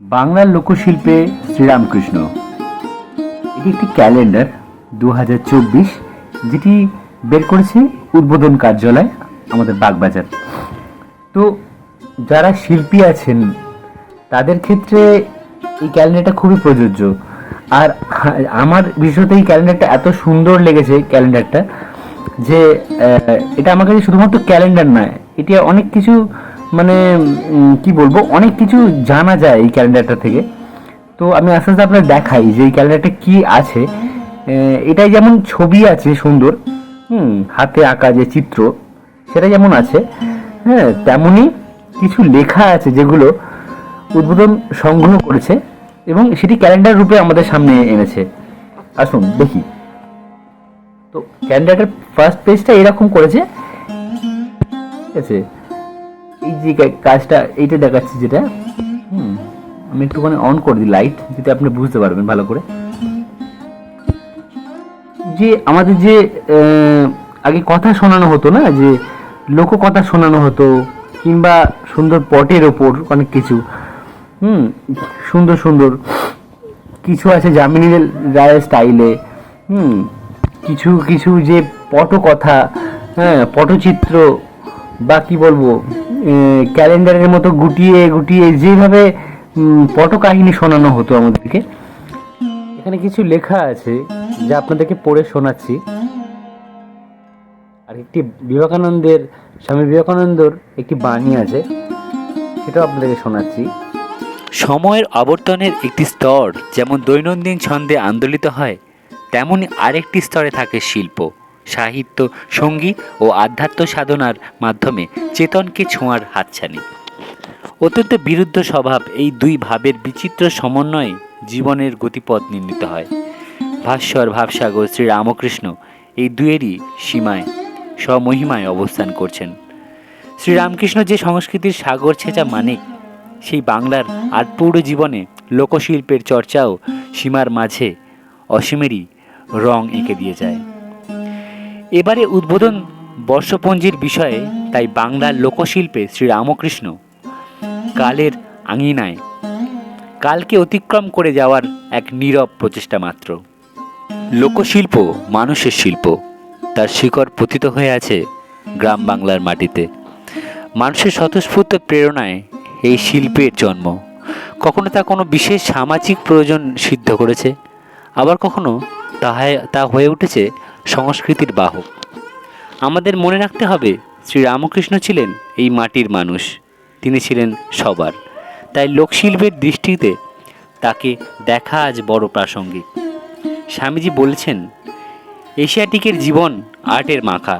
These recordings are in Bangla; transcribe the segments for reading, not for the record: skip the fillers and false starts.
বাংলার লোকশিল্পে শ্রীরামকৃষ্ণ, এটি একটি ক্যালেন্ডার 2024 যেটি বের করেছে উদ্বোধন কার্যালয় আমাদের বাগবাজার। তো যারা শিল্পী আছেন তাদের ক্ষেত্রে এই ক্যালেন্ডারটা খুবই প্রযোজ্য। আর আমার বিশেষত এই ক্যালেন্ডারটা এত সুন্দর লেগেছে ক্যালেন্ডারটা যে এটা আমার কাছে শুধুমাত্র ক্যালেন্ডার নয়, এটি অনেক কিছু মানে কি বলবো, অনেক কিছু জানা যায় এই ক্যালেন্ডারটা থেকে। তো আমি আস্তে আস্তে আপনার দেখাই যে এই ক্যালেন্ডারটা কি আছে। এটাই যেমন ছবি আছে সুন্দর, হাতে আঁকা যে চিত্র সেটা যেমন আছে, হ্যাঁ তেমনি কিছু লেখা আছে যেগুলো উদ্বোধন সংগ্রহ করেছে এবং সেটি ক্যালেন্ডার রূপে আমাদের সামনে এনেছে। আসুন দেখি। তো ক্যালেন্ডারের ফার্স্ট পেজটা এরকম করেছে, ঠিক আছে? এই যে কাজটা এইটা দেখাচ্ছি যেটা, আমি একটুখানি অন করে দিই লাইট, যাতে আপনি বুঝতে পারবেন ভালো করে। যে আমাদের যে আগে কথা শোনানো হতো না, যে লোককথা শোনানো হতো, কিংবা সুন্দর পটের ওপর অনেক কিছু সুন্দর সুন্দর কিছু আছে যামিনী রায়ের স্টাইলে, কিছু কিছু যে পটকথা, হ্যাঁ পটচিত্র, বা কি বলবো, ক্যালেন্ডারের মতো গুটিয়ে গুটিয়ে যেভাবে পটকাহিনী শোনানো হতো আমাদেরকে। এখানে কিছু লেখা আছে যা আপনাদেরকে পড়ে শোনাচ্ছি। আর একটি স্বামী বিবেকানন্দর একটি বাণী আছে, সেটাও আপনাদেরকে শোনাচ্ছি। সময়ের আবর্তনের একটি স্তর যেমন দৈনন্দিন ছন্দে আন্দোলিত হয়, তেমনি আরেকটি স্তরে থাকে শিল্প, সাহিত্য, সঙ্গীত ও আধ্যাত্ম সাধনার মাধ্যমে চেতনকে ছোঁয়ার হাতছানি। অত্যন্ত বিরুদ্ধ স্বভাব এই দুই ভাবের বিচিত্র সমন্বয়ে জীবনের গতিপথ নির্ণীত হয়। ভাস্বর ভাবসাগর শ্রীরামকৃষ্ণ এই দুয়েরই সীমায় স্বমহিমায় অবস্থান করছেন। শ্রীরামকৃষ্ণ যে সংস্কৃতির সাগর ছেঁচা মানিক, সেই বাংলার আটপৌর জীবনে লোকশিল্পের চর্চাও সীমার মাঝে অসীমেরই রং এঁকে দিয়ে যায়। এবারে উদ্বোধন বর্ষপঞ্জির বিষয়ে তাই বাংলার লোকশিল্পে শ্রীরামকৃষ্ণ কালের আঙিনায় কালকে অতিক্রম করে যাওয়ার এক নীরব প্রচেষ্টা মাত্র। লোকশিল্প মানুষের শিল্প, তার শিকড় পতিত হয়ে আছে গ্রাম বাংলার মাটিতে। মানুষের স্বতঃস্ফূর্ত প্রেরণায় এই শিল্পের জন্ম। কখনো তা কোনো বিশেষ সামাজিক প্রয়োজন সিদ্ধ করেছে, আবার কখনো তা হয়ে উঠেছে সংস্কৃতির বাহক। আমাদের মনে রাখতে হবে, শ্রীরামকৃষ্ণ ছিলেন এই মাটির মানুষ, তিনি ছিলেন সবার। তাই লোকশিল্পের দৃষ্টিতে তাকে দেখা আজ বড় প্রাসঙ্গিক। স্বামীজি বলেছেন, এশিয়াটিকের জীবন আর্টের মাখা।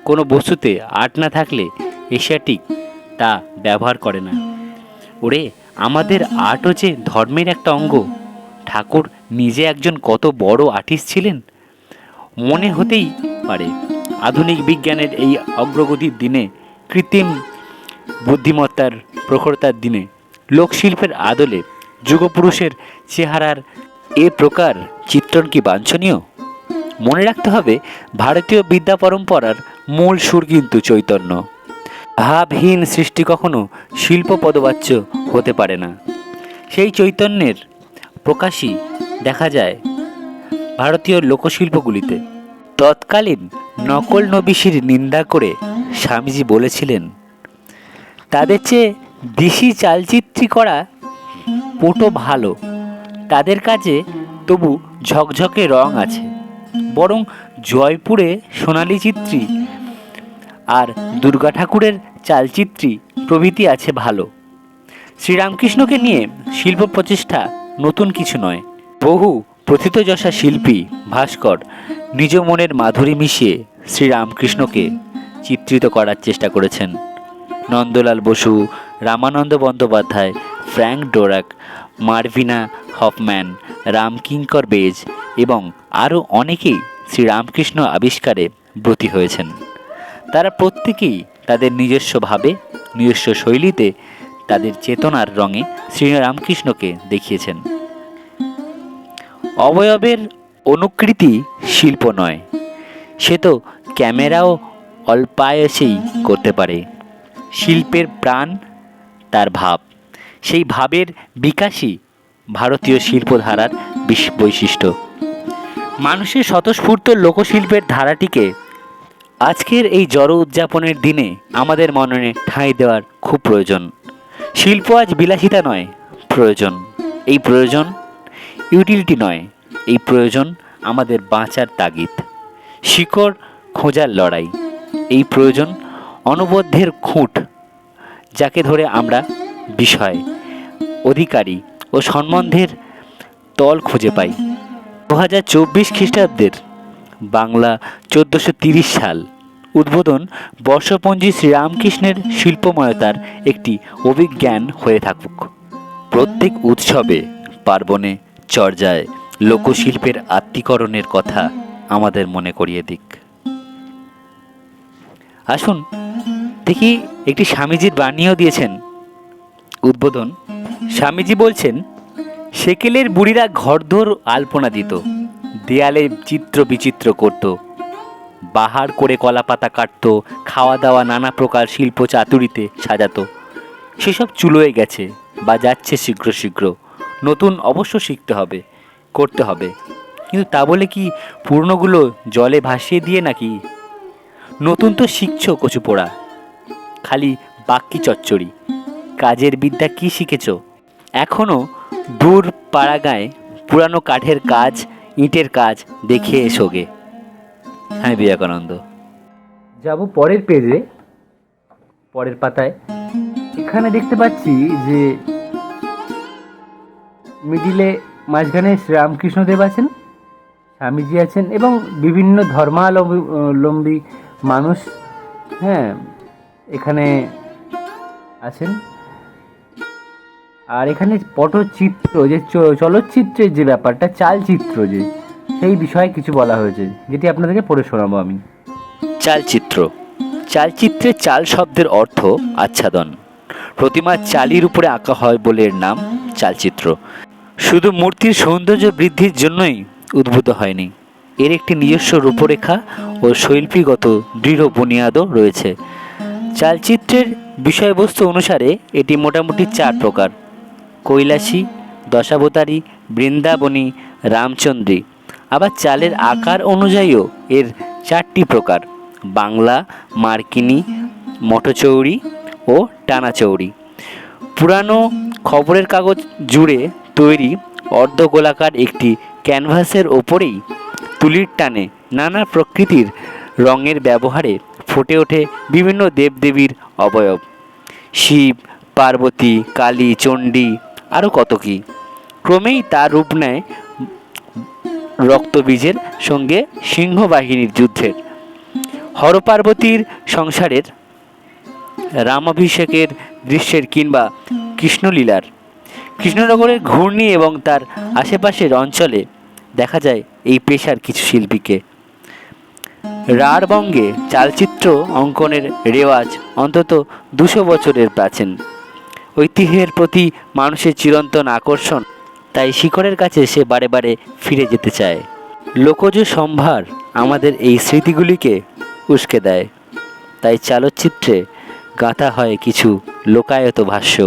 কোনো বস্তুতে আর্ট না থাকলে এশিয়াটিক তা ব্যবহার করে না। ওরে, আমাদের আর্টও যে ধর্মের একটা অঙ্গ। ঠাকুর নিজে একজন কত বড় আর্টিস্ট ছিলেন। মনে হতেই পারে আধুনিক বিজ্ঞানের এই অগ্রগতির দিনে, কৃত্রিম বুদ্ধিমত্তার প্রখরতার দিনে, লোকশিল্পের আদলে যুগপুরুষের চেহারার এ প্রকার চিত্রণ কি বাঞ্ছনীয়? মনে রাখতে হবে, ভারতীয় বিদ্যা পরম্পরার মূল সুর কিন্তু চৈতন্য। ভাবহীন সৃষ্টি কখনো শিল্প পদবাচ্য হতে পারে না। সেই চৈতন্যের প্রকাশই দেখা যায় ভারতীয় লোকশিল্পগুলিতে। তৎকালীন নকল নবিশির নিন্দা করে স্বামীজি বলেছিলেন, তাদের চেয়ে দেশি চালচিত্রি করা পটো ভালো, তাদের কাজে তবু ঝকঝকে রং আছে। বরং জয়পুরে সোনালী চিত্রী আর দুর্গা ঠাকুরের চালচিত্রী প্রভৃতি আছে ভালো। শ্রীরামকৃষ্ণকে নিয়ে শিল্প প্রচেষ্টা নতুন কিছু নয়। বহু প্রথিতযশা শিল্পী ভাস্কর নিজ মনের মাধুরী মিশিয়ে শ্রীরামকৃষ্ণকে চিত্রিত করার চেষ্টা করেছেন। Nandalal Bose, Ramananda Bandyopadhyay, Frank Dvorak, Malvina Hoffman, Ramkinkar Baij এবং আরও অনেকেই শ্রীরামকৃষ্ণ আবিষ্কারে ব্রতী হয়েছেন। তারা প্রত্যেকেই তাদের নিজস্ব ভাবে, নিজস্ব শৈলীতে, তাদের চেতনার রঙে শ্রীরামকৃষ্ণকে দেখিয়েছেন। অবয়বের অনুকৃতি শিল্প নয়, সে তো ক্যামেরাও অল্পায়াসেই করতে পারে। শিল্পের প্রাণ তার ভাব, সেই ভাবের বিকাশই ভারতীয় শিল্পধারার বৈশিষ্ট্য। মানুষের স্বতঃস্ফূর্ত লোকশিল্পের ধারাটিকে আজকের এই জড় উদযাপনের দিনে আমাদের মননে ঠাঁই দেওয়ার খুব প্রয়োজন। শিল্প আজ বিলাসিতা নয়, প্রয়োজন। এই প্রয়োজন ইউটিলিটি নয়, এই প্রয়োজন আমাদের বাঁচার তাগিদ, শিকড় খোঁজার লড়াই। এই প্রয়োজন অনবদ্যের খুঁট, যাকে ধরে আমরা বিষয়, অধিকারী ও সম্বন্ধের তল খুঁজে পাই। 2024 খ্রিস্টাব্দের বাংলা 1430 সাল উদ্বোধন বর্ষপঞ্জি শ্রীরামকৃষ্ণের শিল্পময়তার একটি অভিজ্ঞান হয়ে থাকুক। প্রত্যেক উৎসবে, পার্বণে, চর্যায় লোকশিল্পের আত্মীকরণের কথা আমাদের মনে করিয়ে দিক। আসুন দেখি, একটি স্বামীজির বাণীও দিয়েছেন উদ্বোধন। স্বামীজি বলছেন, সেকেলের বুড়িরা ঘরদোর আলপনা দিত, দেয়ালে চিত্র বিচিত্র করত, বাহার করে কলাপাতা কাটতো, খাওয়া দাওয়া নানা প্রকার শিল্প চাতুরিতে সাজাতো। সেসব চুলোয় গেছে বা যাচ্ছে শীঘ্র শীঘ্র। নতুন অবশ্য শিখতে হবে, করতে হবে, কিন্তু তা বলে কি পুরনোগুলো জলে ভাসিয়ে দিয়ে নাকি? নতুন তো শিখছো কচু পোড়া, খালি বাক্যি চচ্চড়ি। কাজের বিদ্যা কি শিখেছ? এখনও দূর পাড়াগাঁয়ে পুরানো কাঠের কাজ, ইটের কাজ দেখে এসোগে। হ্যাঁ, বিবেকানন্দ। যাব পরের পেজে, পরের পাতায়। এখানে দেখতে পাচ্ছি যে মিডিলে মাঝখানে শ্রীরামকৃষ্ণদেব আছেন, স্বামীজি আছেন এবং বিভিন্ন ধর্মাবলম্বী মানুষ, হ্যাঁ, এখানে আছেন। আর এখানে পটচিত্র, যে চলচ্চিত্রের যে ব্যাপারটা, চালচিত্র, যে সেই বিষয়ে কিছু বলা হয়েছে, যেটি আপনাদেরকে পড়ে শোনাবো আমি। চালচিত্র। চালচিত্রে চাল শব্দের অর্থ আচ্ছাদন। প্রতিমা চালির উপরে আঁকা হয় বলে এর নাম চালচিত্র। শুধু মূর্তির সৌন্দর্য বৃদ্ধির জন্যই উদ্ভূত হয়নি, এর একটি নিজস্ব রূপরেখা ও শৈল্পিগত দৃঢ় বুনিয়াদও রয়েছে। চালচিত্রের বিষয়বস্তু অনুসারে এটি মোটামুটি 4 প্রকার: কৈলাসী, দশাবতারী, বৃন্দাবনী, রামচন্দ্রী। আবার চালের আকার অনুযায়ীও এর 4টি প্রকার: বাংলা, মার্কিনী, মঠচৌরি ও টানাচৌরি। পুরানো খবরের কাগজ জুড়ে তৈরি অর্ধগোলাকার একটি ক্যানভাসের ওপরেই তুলির টানে নানা প্রকৃতির রঙের ব্যবহারে ফুটে ওঠে বিভিন্ন দেবদেবীর অবয়ব: শিব, পার্বতী, কালী, চণ্ডী, আরও কত কী। ক্রমেই তার রূপ নেয় রক্তবীজের সঙ্গে সিংহবাহিনীর যুদ্ধের, হরপার্বতীর সংসারের, রামাভিষেকের দৃশ্যের কিংবা কৃষ্ণলীলার। কৃষ্ণনগরের ঘূর্ণি এবং তার আশেপাশের অঞ্চলে দেখা যায় এই পেশার কিছু শিল্পীকে। রাঢ়বঙ্গে চালচিত্র অঙ্কনের রেওয়াজ অন্তত 200 বছরের প্রাচীন। ঐতিহ্যের প্রতি মানুষের চিরন্তন আকর্ষণ, তাই শিকড়ের কাছে সে বারে বারে ফিরে যেতে চায়। লোকজ সম্ভার আমাদের এই স্মৃতিগুলিকে উস্কে দেয়, তাই চালচিত্রে গাঁথা হয় কিছু লোকায়ত ভাষ্য।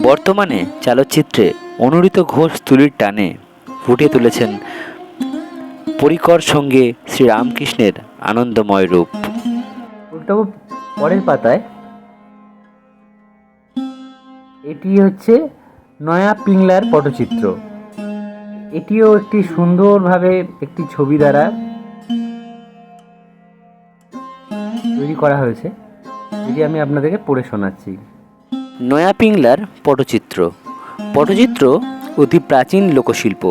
বর্তমানে চালচিত্রে অনুরিত ঘোষ তুলির টানে ফুটিয়ে তুলেছেন পরিকর সঙ্গে শ্রীরামকৃষ্ণের আনন্দময় রূপ। পরের পাতায় এটি হচ্ছে নয়া পিংলার পটচিত্র। এটিও একটি সুন্দরভাবে একটি ছবি দ্বারা তৈরি করা হয়েছে, যেটি আমি আপনাদেরকে পড়ে শোনাচ্ছি। নয়া পিংলার পটচিত্র। পটচিত্র অতি প্রাচীন লোকশিল্প।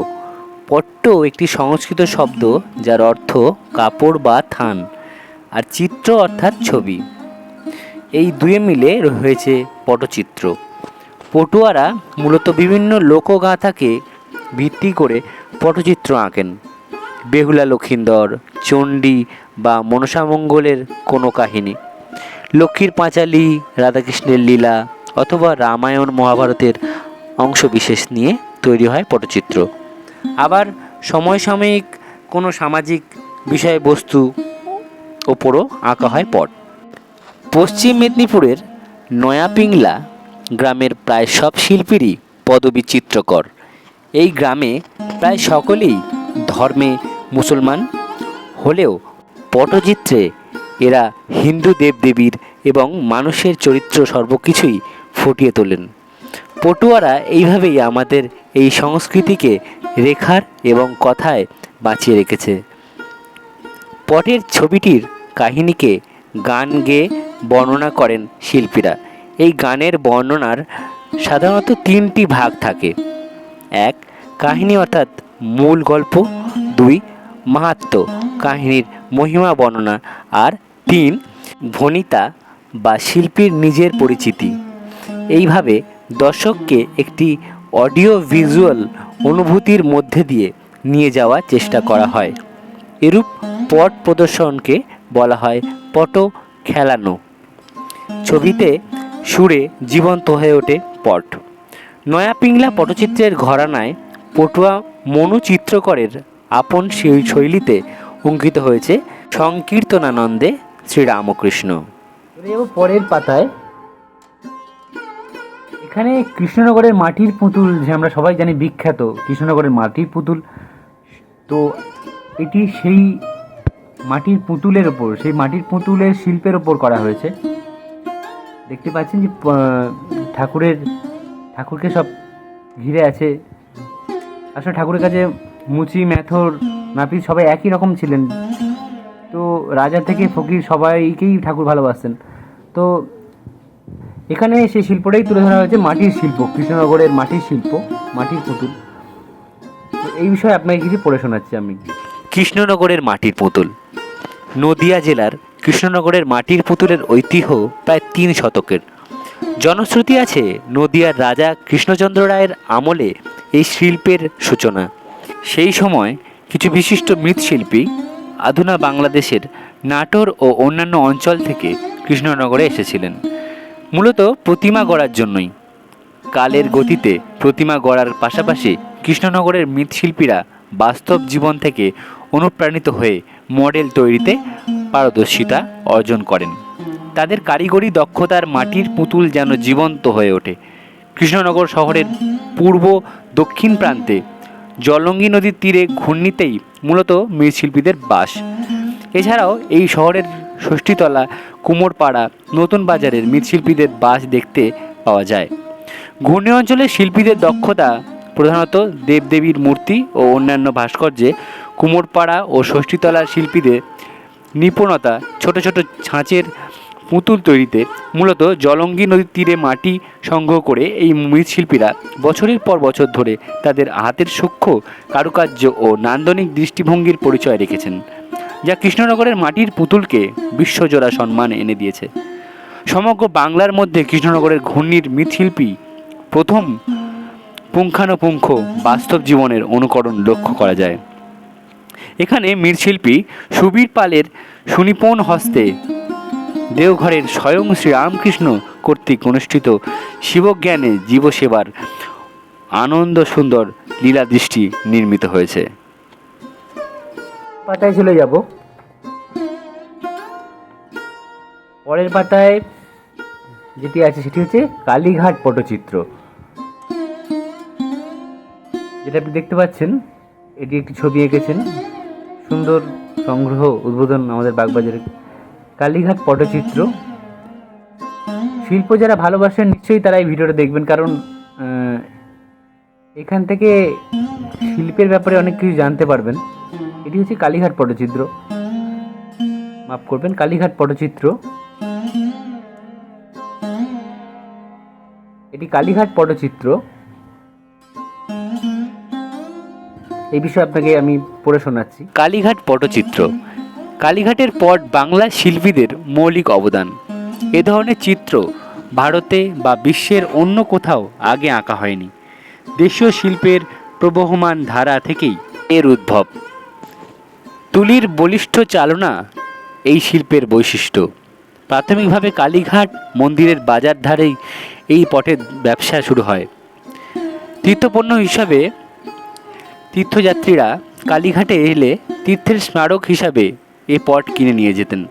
পট্ট একটি সংস্কৃত শব্দ যার অর্থ কাপড় বা থান, আর চিত্র অর্থাৎ ছবি। এই দুয়ে মিলে হয়েছে পটচিত্র। পটুয়ারা মূলত বিভিন্ন লোকগাথাকে ভিত্তি করে পটচিত্র আঁকেন। বেহুলা লক্ষিন্দর, চণ্ডী বা মনসামঙ্গলের কোনো কাহিনী, লক্ষ্মীর পাঁচালী, রাধাকৃষ্ণের লীলা অথবা রামায়ণ মহাভারতের অংশবিশেষ নিয়ে তৈরি হয় পটচিত্র। আবার সমসাময়িক কোনো সামাজিক বিষয়বস্তু ওপরও আঁকা হয় পট। পশ্চিম মেদিনীপুরের নয়া পিংলা গ্রামের প্রায় সব শিল্পীরই পদবী চিত্রকর। এই গ্রামে প্রায় সকলেই ধর্মে মুসলমান হলেও পটচিত্রে এরা হিন্দু দেবদেবীর এবং মানুষের চরিত্র সর্বকিছুই ফুটিয়ে তোলেন। পটুয়ারা এইভাবেই আমাদের এই সংস্কৃতিকে রেখার এবং কথায় বাঁচিয়ে রেখেছে। পটের ছবিটির কাহিনীকে গান গেয়ে বর্ণনা করেন শিল্পীরা। এই গানের বর্ণনার সাধারণত তিনটি ভাগ থাকে: এক, কাহিনী অর্থাৎ মূল গল্প; দুই, মাহাত্ম্য, কাহিনীর মহিমা বর্ণনা; আর তিন, ভণিতা বা শিল্পীর নিজের পরিচিতি। এইভাবে দর্শককে একটি অডিও ভিজুয়াল অনুভূতির মধ্যে দিয়ে নিয়ে যাওয়ার চেষ্টা করা হয়। এরূপ পট প্রদর্শনকে বলা হয় পট খেলানো। ছবিতে সুরে জীবন্ত হয়ে ওঠে পট। নয়া পিংলা পটচিত্রের ঘরানায় পটুয়া মনু চিত্রকরের আপন শৈলীতে অঙ্কিত হয়েছে সংকীর্তনানন্দে শ্রীরামকৃষ্ণ। পরের পাতায় এখানে কৃষ্ণনগরের মাটির পুতুল, যে আমরা সবাই জানি বিখ্যাত কৃষ্ণনগরের মাটির পুতুল, তো এটি সেই মাটির পুতুলের ওপর, সেই মাটির পুতুলের শিল্পের ওপর করা হয়েছে। দেখতে পাচ্ছেন যে ঠাকুরকে সব ঘিরে আছে। আসলে ঠাকুরের কাছে মুচি, মেথর, নাপিত সবাই একই রকম ছিলেন। তো রাজা থেকে ফকির সবাইকেই ঠাকুর ভালোবাসতেন। তো এখানে সেই শিল্পটাই তুলে ধরা হয়েছে, মাটির শিল্প, কৃষ্ণনগরের মাটির শিল্প, মাটির পুতুল। এই বিষয়ে আপনাকে কিছু পড়ে শোনাচ্ছি আমি। কৃষ্ণনগরের মাটির পুতুল। নদিয়া জেলার কৃষ্ণনগরের মাটির পুতুলের ঐতিহ্য প্রায় 3 শতকের। জনশ্রুতি আছে নদিয়ার রাজা কৃষ্ণচন্দ্র রায়ের আমলে এই শিল্পের সূচনা। সেই সময় কিছু বিশিষ্ট মৃৎশিল্পী আধুনা বাংলাদেশের নাটোর ও অন্যান্য অঞ্চল থেকে কৃষ্ণনগরে এসেছিলেন মূলত প্রতিমা গড়ার জন্যই। কালের গতিতে প্রতিমা গড়ার পাশাপাশি কৃষ্ণনগরের মৃৎশিল্পীরা বাস্তব জীবন থেকে অনুপ্রাণিত হয়ে মডেল তৈরিতে পারদর্শিতা অর্জন করেন। তাদের কারিগরি দক্ষতার মাটির পুতুল যেন জীবন্ত হয়ে ওঠে। কৃষ্ণনগর শহরের পূর্ব দক্ষিণ প্রান্তে জলঙ্গি নদীর তীরে ঘূর্ণিতেই মূলত মৃৎশিল্পীদের বাস। এছাড়াও এই শহরের ষষ্ঠীতলা, কুমোরপাড়া, নতুন বাজারের মৃৎশিল্পীদের বাস দেখতে পাওয়া যায়। ঘূর্ণি অঞ্চলের শিল্পীদের দক্ষতা প্রধানত দেবদেবীর মূর্তি ও অন্যান্য ভাস্কর্যে, কুমোরপাড়া ও ষষ্ঠীতলার শিল্পীদের নিপুণতা ছোট ছোট ছাঁচের পুতুল তৈরিতে। মূলত জলঙ্গি নদীর তীরে মাটি সংগ্রহ করে এই মৃৎশিল্পীরা বছরের পর বছর ধরে তাদের হাতের সূক্ষ্ম কারুকার্য ও নান্দনিক দৃষ্টিভঙ্গির পরিচয় রেখেছেন, যা কৃষ্ণনগরের মাটির পুতুলকে বিশ্বজোড়া সম্মান এনে দিয়েছে। সমগ্র বাংলার মধ্যে কৃষ্ণনগরের ঘূর্ণির মৃৎশিল্পী প্রথম পুঙ্খানুপুঙ্খ বাস্তব জীবনের অনুকরণ লক্ষ্য করা যায়। এখানে মৃৎশিল্পী সুবীর পালের সুনিপুণ হস্তে দেওঘরের স্বয়ং শ্রীরামকৃষ্ণ কর্তৃক অনুষ্ঠিত শিবজ্ঞানে জীবসেবার আনন্দ সুন্দর লীলা দৃষ্টি নির্মিত হয়েছে। পাতায় চলে যাব। পরের পাতায় যেটি আছে সেটি হচ্ছে কালীঘাট পটচিত্র। যেটা আপনি দেখতে পাচ্ছেন, এটি একটি ছবি এঁকেছেন, সুন্দর সংগ্রহ, উদ্বোধন আমাদের বাগবাজারে। কালীঘাট পটচিত্র শিল্প যারা ভালোবাসেন নিশ্চয়ই তারা এই ভিডিওটা দেখবেন, কারণ এখান থেকে শিল্পের ব্যাপারে অনেক কিছু জানতে পারবেন। এটি হচ্ছে কালীঘাট পটচিত্র, মাফ করবেন, কালীঘাট পটচিত্র। এটি কালীঘাট পটচিত্র। এই বিষয়ে আপনাকে আমি পড়ে শোনাচ্ছি। কালীঘাট পটচিত্র। কালীঘাটের পট বাংলার শিল্পীদের মৌলিক অবদান। এ ধরনের চিত্র ভারতে বা বিশ্বের অন্য কোথাও আগে আঁকা হয়নি। দেশীয় শিল্পের প্রবহমান ধারা থেকেই এর উদ্ভব। তুলির বলিষ্ঠ চালনা এই শিল্পের বৈশিষ্ট্য। প্রাথমিকভাবে কালীঘাট মন্দিরের বাজার ধারেই এই পটের ব্যবসা শুরু হয়। তীর্থপণ্য হিসাবে তীর্থযাত্রীরা কালীঘাটে এলে তীর্থের স্মারক হিসাবে এ পট কিনে নিয়ে যেতেন।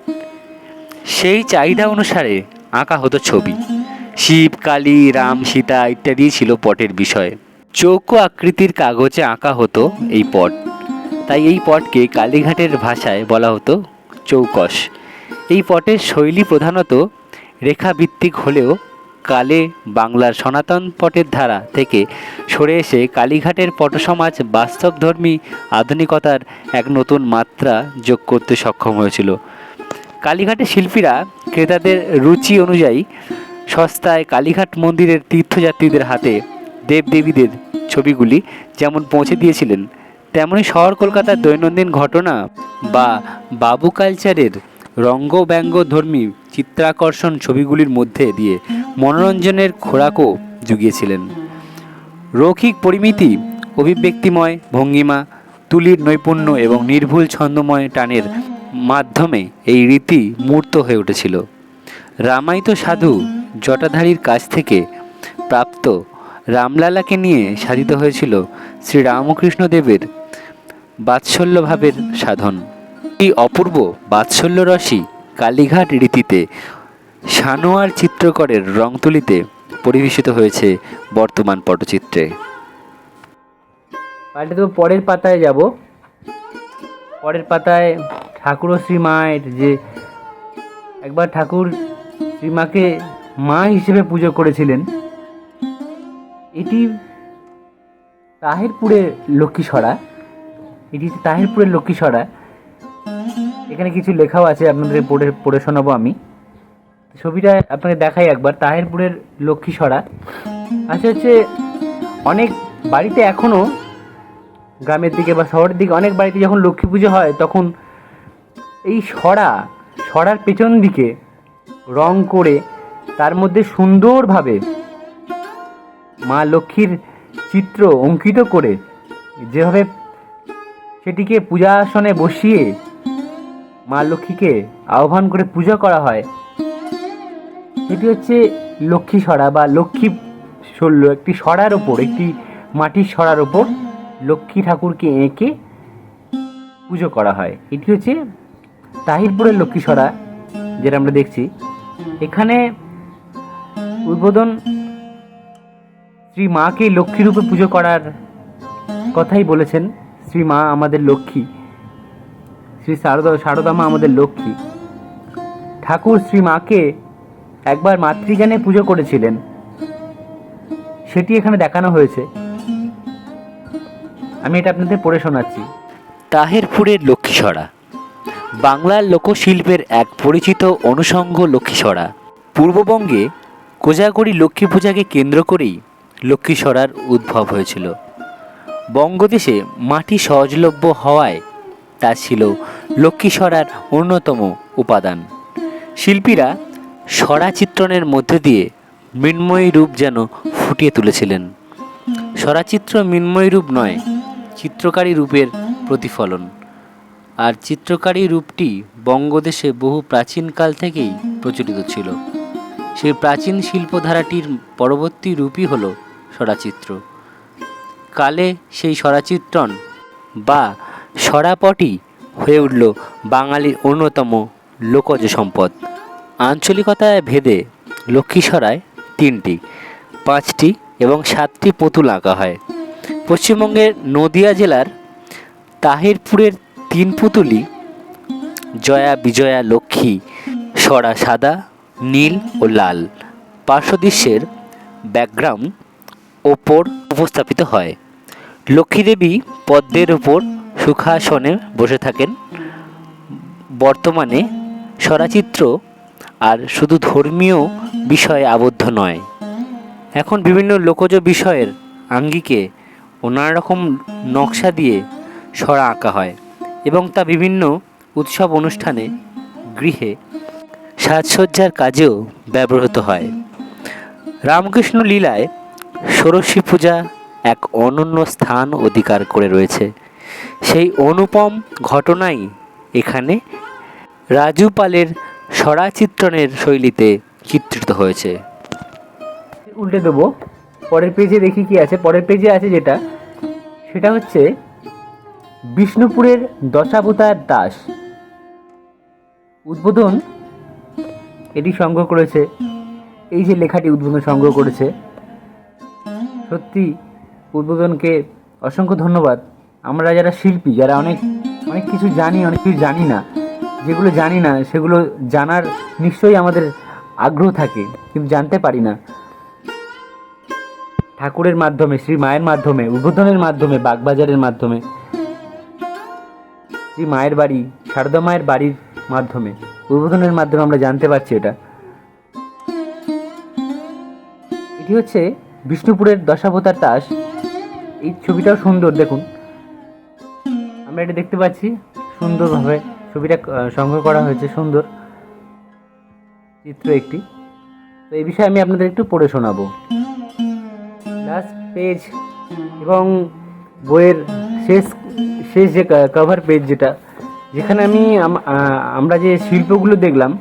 সেই চাহিদা অনুসারে আঁকা হতো ছবি। শিব, কালী, রাম, সীতা ইত্যাদি ছিল পটের বিষয়। চৌকো আকৃতির কাগজে আঁকা হতো এই পট, তাই এই পটকে কালীঘাটের ভাষায় বলা হতো চৌকস। এই পটের শৈলী প্রধানত রেখাভিত্তিক হলেও কালে বাংলার সনাতন পটের ধারা থেকে সরে এসে কালীঘাটের পটসমাজ বাস্তবধর্মী আধুনিকতার এক নতুন মাত্রা যোগ করতে সক্ষম হয়েছিল। কালীঘাটের শিল্পীরা ক্রেতাদের রুচি অনুযায়ী সস্তায় কালীঘাট মন্দিরের তীর্থযাত্রীদের হাতে দেবদেবীদের ছবিগুলি যেমন পৌঁছে দিয়েছিলেন, তেমনি শহর কলকাতার দৈনন্দিন ঘটনা বা বাবু কালচারের রঙ্গব্যঙ্গধর্মী চিত্রাকর্ষণ ছবিগুলির মধ্যে দিয়ে মনোরঞ্জনের খোরাকও জুগিয়েছিলেন। রৌখিক পরিমিতি, অভিব্যক্তিময় ভঙ্গিমা, তুলির নৈপুণ্য এবং নির্ভুল ছন্দময় টানের মাধ্যমে এই রীতি মূর্ত হয়ে উঠেছিল। রামায়িত সাধু জটাধারীর কাছ থেকে প্রাপ্ত রামলালাকে নিয়ে সাধিত হয়েছিল শ্রীরামকৃষ্ণদেবের বাৎসল্যভাবের সাধন। এই অপূর্ব বাৎসল্যরসী কালীঘাট রীতিতে সানোয়ার চিত্রকরের রং তুলিতে পরিবেশিত হয়েছে বর্তমান পটচিত্রে। পাল্টে তো পরের পাতায় যাব। পরের পাতায় ঠাকুর ও শ্রীমায়ের যে একবার ঠাকুর শ্রীমাকে মা হিসেবে পুজো করেছিলেন, এটি তাহিরপুরের লক্ষ্মীছড়া। এটি তাহিরপুরের লক্ষ্মীছড়া। এখানে কিছু লেখাও আছে, আপনাদের পড়ে শোনাবো আমি। ছবিটা আপনাকে দেখাই একবার। তাহিরপুরের লক্ষ্মীছড়া হচ্ছে অনেক বাড়িতে এখনও, গ্রামের দিকে বা শহরের দিকে অনেক বাড়িতে যখন লক্ষ্মী পুজো হয় তখন এই ছড়ার পেছন দিকে রং করে তার মধ্যে সুন্দরভাবে মা লক্ষ্মীর চিত্র অঙ্কিত করে যেভাবে সেটিকে পূজা আসনে বসিয়ে মা লক্ষ্মীকে আহ্বান করে পূজা করা হয়, সেটি হচ্ছে লক্ষ্মী ছড়া বা লক্ষ্মী শল্য। একটি ছড়ার ওপর, একটি মাটির ছড়ার ওপর লক্ষ্মী ঠাকুরকে এঁকে পুজো করা হয়। এটি হচ্ছে তাহিরপুরের লক্ষ্মী ছড়া, যেটা আমরা দেখছি। এখানে উদ্বোধন শ্রী মাকে লক্ষ্মী রূপে পুজো করার কথাই বলেছেন। শ্রী মা আমাদের লক্ষ্মী, শ্রী শারদা মা আমাদের লক্ষ্মী। ঠাকুর শ্রী মাকে একবার মাতৃজ্ঞানে পুজো করেছিলেন, সেটি এখানে দেখানো হয়েছে। আমি এটা আপনাদের পড়ে শোনাচ্ছি। তাহিরপুরের লক্ষ্মীছড়া বাংলার লোকশিল্পের এক পরিচিত অনুষঙ্গ লক্ষ্মীছড়া। পূর্ববঙ্গে কোজাগরী লক্ষ্মী পূজাকে কেন্দ্র করেই লক্ষ্মীছড়ার উদ্ভব হয়েছিল। বঙ্গদেশে মাটি সহজলভ্য হওয়ায় তা ছিল লক্ষ্মীছড়ার অন্যতম উপাদান। শিল্পীরা ছড়া চিত্রণের মধ্যে দিয়ে মৃন্ময়ী রূপ যেন ফুটিয়ে তুলেছিলেন। ছড়াচিত্র মৃন্ময়ী রূপ নয়, চিত্রকারী রূপের প্রতিফলন। আর চিত্রকারী রূপটি বঙ্গদেশে বহু প্রাচীনকাল থেকেই প্রচলিত ছিল। সেই প্রাচীন শিল্পধারাটির পরবর্তী রূপই হল ছড়াচিত্র। কালে সেই ছড়াচিত্রণ বা ছড়াপটই হয়ে উঠল বাঙালির অন্যতম লোকজ সম্পদ। আঞ্চলিকতায় ভেদে লক্ষ্মীছড়ায় 3টি, 5টি এবং 7টি পুতুল আঁকা হয়। পশ্চিমবঙ্গের নদিয়া জেলার তাহিরপুরের 3 পুতুলই জয়া, বিজয়া, লক্ষ্মী ছড়া সাদা, নীল ও লাল পার্শ্বদৃশ্যের ব্যাকগ্রাউন্ড ওপর উপস্থাপিত হয়। লক্ষ্মীদেবী পদ্মের ওপর সুখাসনে বসে থাকেন। বর্তমানে ছড়াচিত্র আর শুধু ধর্মীয় বিষয়ে আবদ্ধ নয়, এখন বিভিন্ন লোকজ বিষয়ের আঙ্গিকে ও নানা রকম নকশা দিয়ে ছড়া আঁকা হয় এবং তা বিভিন্ন উৎসব অনুষ্ঠানে, গৃহে সাজসজ্জার কাজেও ব্যবহৃত হয়। রামকৃষ্ণ লীলায় ষোড়শী পূজা এক অনন্য স্থান অধিকার করে রয়েছে। সেই অনুপম ঘটনাই এখানে রাজু পালের ছড়া চিত্রণের শৈলীতে চিত্রিত হয়েছে। উল্টে দেবো, পরের পেজে দেখি কি আছে। পরের পেজে আছে সেটা হচ্ছে বিষ্ণুপুরের দশাবতার দাস। উদ্বোধন এটি সংগ্রহ করেছে এই যে লেখাটি উদ্বোধন সংগ্রহ করেছে, সত্যি উদ্বোধনকে অসংখ্য ধন্যবাদ। আমরা যারা শিল্পী, যারা অনেক অনেক কিছু জানি, অনেক কিছু জানি না, যেগুলো জানি না সেগুলো জানার নিশ্চয়ই আমাদের আগ্রহ থাকে, কিন্তু জানতে পারি না। ঠাকুরের মাধ্যমে, শ্রী মায়ের মাধ্যমে, উদ্বোধনের মাধ্যমে, বাগবাজারের মাধ্যমে, শ্রী মায়ের বাড়ি, সারদা মায়ের বাড়ির মাধ্যমে, উদ্বোধনের মাধ্যমে আমরা জানতে পারছি এটা। এটি হচ্ছে বিষ্ণুপুরের দশাবতার তাস। এই ছবিটাও সুন্দর, দেখুন আমরা এটা দেখতে পাচ্ছি, সুন্দরভাবে ছবিটা সংগ্রহ করা হয়েছে, সুন্দর চিত্র একটি। তো এই বিষয়ে আমি আপনাদের একটু পড়ে শোনাবো। লাস্ট পেজ এবং বইয়ের শেষ শেষ যে কভার পেজ, যেখানে আমরা যে শিল্পগুলো দেখলাম,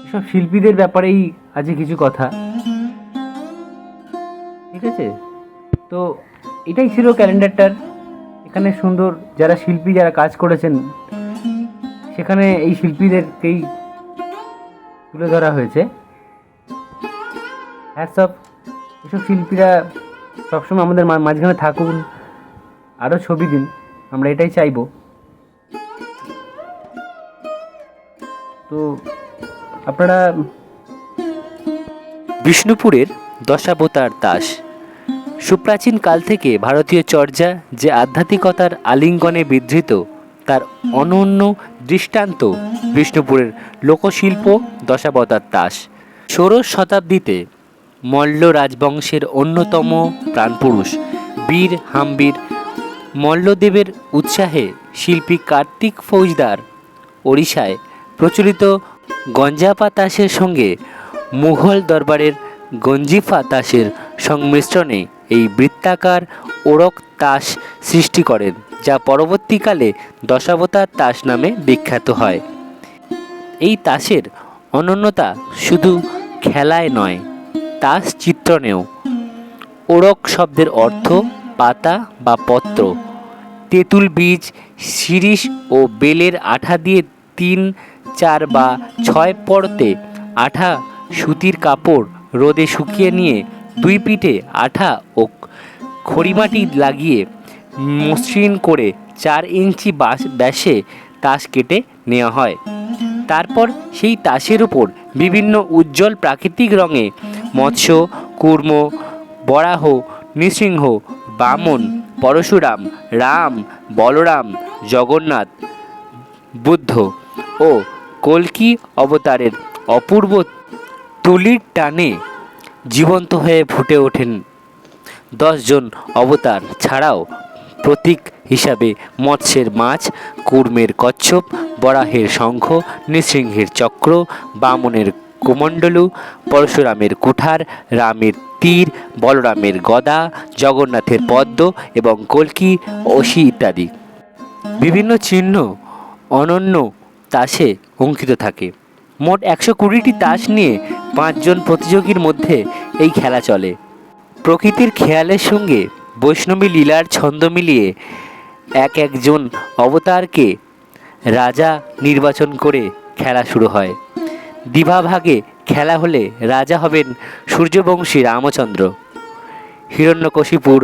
সব শিল্পীদের ব্যাপারেই আছে কিছু কথা, ঠিক আছে? তো এটাই ছিল ক্যালেন্ডারটার। এখানে সুন্দর যারা শিল্পী, যারা কাজ করেছেন, সেখানে এই শিল্পীদেরকেই তুলে ধরা হয়েছে। হ্যাটস অফ, এসব শিল্পীরা সবসময় আমাদের মাঝখানে থাকুন, আরও ছবি দিন, আমরা এটাই চাইবো। তো আপনারা বিষ্ণুপুরের দশাবতার তাস সুপ্রাচীন কাল থেকে ভারতীয় চর্যা যে আধ্যাত্মিকতার আলিঙ্গনে বিধৃত, তার অনন্য দৃষ্টান্ত বিষ্ণুপুরের লোকশিল্প দশাবতার তাস। ষোড়শ শতাব্দীতে মল্ল রাজবংশের অন্যতম প্রাণপুরুষ বীর হাম্বির মল্লদেবের উৎসাহে শিল্পী কার্তিক ফৌজদার ওড়িশায় প্রচলিত গঞ্জাফা তাসের সঙ্গে মুঘল দরবারের গঞ্জিফা তাসের সংমিশ্রণে এই বৃত্তাকার ওড়ক তাস সৃষ্টি করেন, যা পরবর্তীকালে দশাবতার তাস নামে বিখ্যাত হয়। এই তাসের অনন্যতা শুধু খেলায় নয়, তাস চিত্রণেও। ওড়ক শব্দের অর্থ পাতা বা পত্র। তেঁতুল বীজ, শিরীষ ও বেলের আঠা দিয়ে 3, 4 বা 6 পরতে আঠা সুতির কাপড় রোদে শুকিয়ে নিয়ে 2 পিঠে আঠা ও খড়িমাটি লাগিয়ে মসৃণ করে 4 ইঞ্চি ব্যাসে তাস কেটে নেওয়া হয়। তারপর সেই তাসের উপর বিভিন্ন উজ্জ্বল প্রাকৃতিক রঙে মৎস্য, কূর্ম, বরাহ, নৃসিংহ, বামন, পরশুরাম, রাম, বলরাম, জগন্নাথ, বুদ্ধ ও কল্কি অবতারের অপূর্ব তুলির টানে জীবন্ত হয়ে ফুটে ওঠেন 10 জন অবতার ছাড়াও প্রতীক হিসাবে মৎস্যের মাছ, কূর্মের কচ্ছপ, বরাহের শঙ্খ, নৃসিংহের চক্র, বামনের কুমণ্ডলু, পরশুরামের কুঠার, রামের তীর, বলরামের গদা, জগন্নাথের পদ্ম এবং কল্কি অসি ইত্যাদি বিভিন্ন চিহ্ন অনন্য তাসে অঙ্কিত থাকে। মোট 120টি তাস নিয়ে 5 জন প্রতিযোগীর মধ্যে এই খেলা চলে। প্রকৃতির খেয়ালের সঙ্গে বৈষ্ণবী লীলার ছন্দ মিলিয়ে একজন অবতারকে রাজা নির্বাচন করে খেলা শুরু হয়। দিবাভাগে খেলা হলে রাজা হবেন সূর্যবংশী রামচন্দ্র। হিরণ্যকশিপুর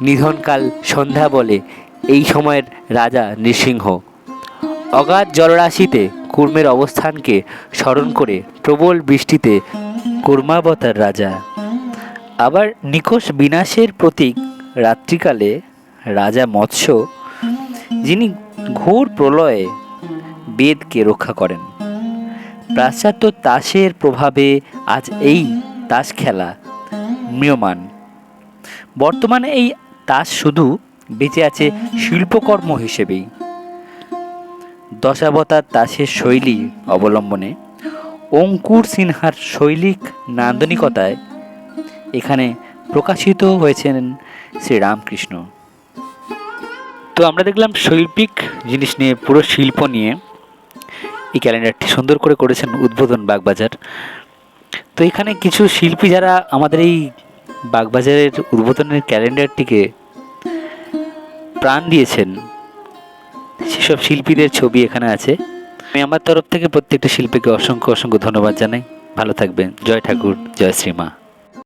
নিধনকাল সন্ধ্যা বলে এই সময়ের রাজা নৃসিংহ। অগাধ জলরাশিতে কূর্মের অবস্থানকে স্মরণ করে প্রবল বৃষ্টিতে কূর্মাবতার রাজা। আবার নিকষ বিনাশের প্রতীক রাত্রিকালে রাজা মৎস্য, যিনি ঘোর প্রলয়ে বেদকে রক্ষা করেন। পাশ্চাত্য তাসের প্রভাবে আজ এই তাস খেলা ম্রিয়মাণ। বর্তমানে এই তাস শুধু বেঁচে আছে শিল্পকর্ম হিসেবেই। দশাবতার তাসের শৈলী অবলম্বনে অঙ্কুর সিনহার শৈলিক নান্দনিকতায় এখানে প্রকাশিত হয়েছেন শ্রীরামকৃষ্ণ। তো আমরা দেখলাম শৈল্পিক জিনিস নিয়ে, পুরো শিল্প নিয়ে এই ক্যালেন্ডারটি সুন্দর করে করেছেন উদ্বোধন বাগবাজার। তো এখানে কিছু শিল্পী যারা আমাদের এই বাগবাজারের উদ্বোধনের ক্যালেন্ডারটিকে প্রাণ দিয়েছেন, সেসব শিল্পীদের ছবি এখানে আছে। আমি আমার তরফ থেকে প্রত্যেকটা শিল্পীকে অসংখ্য অসংখ্য ধন্যবাদ জানাই। ভালো থাকবেন। জয় ঠাকুর, জয় শ্রীমা।